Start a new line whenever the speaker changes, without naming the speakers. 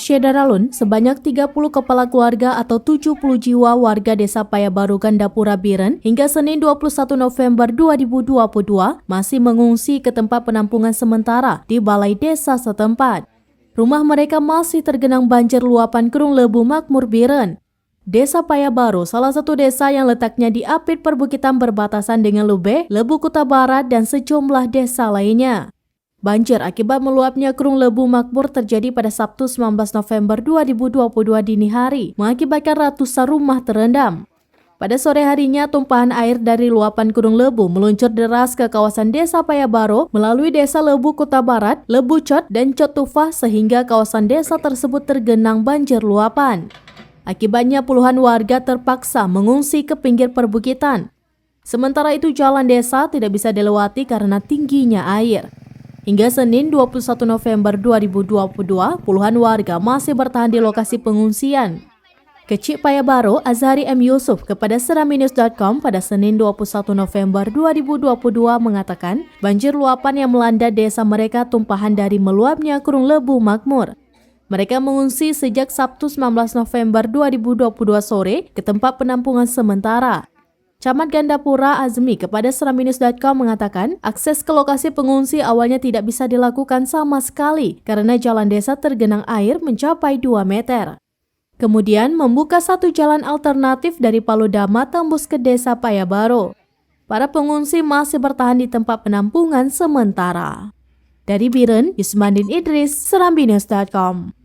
Syedaralun, sebanyak 30 kepala keluarga atau 70 jiwa warga desa Payabaru Gandapura Biren hingga Senin 21 November 2022 masih mengungsi ke tempat penampungan sementara di balai desa setempat. Rumah mereka masih tergenang banjir luapan Kerung Lebu Makmur Biren. Desa Payabaru, salah satu desa yang letaknya di apit perbukitan berbatasan dengan Lube, Lebu Kuta Barat dan sejumlah desa lainnya. Banjir akibat meluapnya Kerung Lebu Makmur terjadi pada Sabtu 19 November 2022 dini hari, mengakibatkan ratusan rumah terendam. Pada sore harinya, tumpahan air dari luapan Kerung Lebu meluncur deras ke kawasan desa Payabaru melalui desa Lebu Kuta Barat, Lebu Cot, dan Cot Tufah sehingga kawasan desa tersebut tergenang banjir luapan. Akibatnya puluhan warga terpaksa mengungsi ke pinggir perbukitan. Sementara itu jalan desa tidak bisa dilewati karena tingginya air. Hingga Senin 21 November 2022, puluhan warga masih bertahan di lokasi pengungsian. Kecik Payabaru, Azhari M. Yusuf kepada Seramnews.com pada Senin 21 November 2022 mengatakan, banjir luapan yang melanda desa mereka tumpahan dari meluapnya Kerung Lebu Makmur. Mereka mengungsi sejak Sabtu 19 November 2022 sore ke tempat penampungan sementara. Camat Gandapura Azmi kepada Seramnews.com mengatakan akses ke lokasi pengungsi awalnya tidak bisa dilakukan sama sekali karena jalan desa tergenang air mencapai 2 meter. Kemudian membuka satu jalan alternatif dari Paludama tembus ke desa Payabaru. Para pengungsi masih bertahan di tempat penampungan sementara. Dari Biren, Yusmandin Idris, Seramnews.com.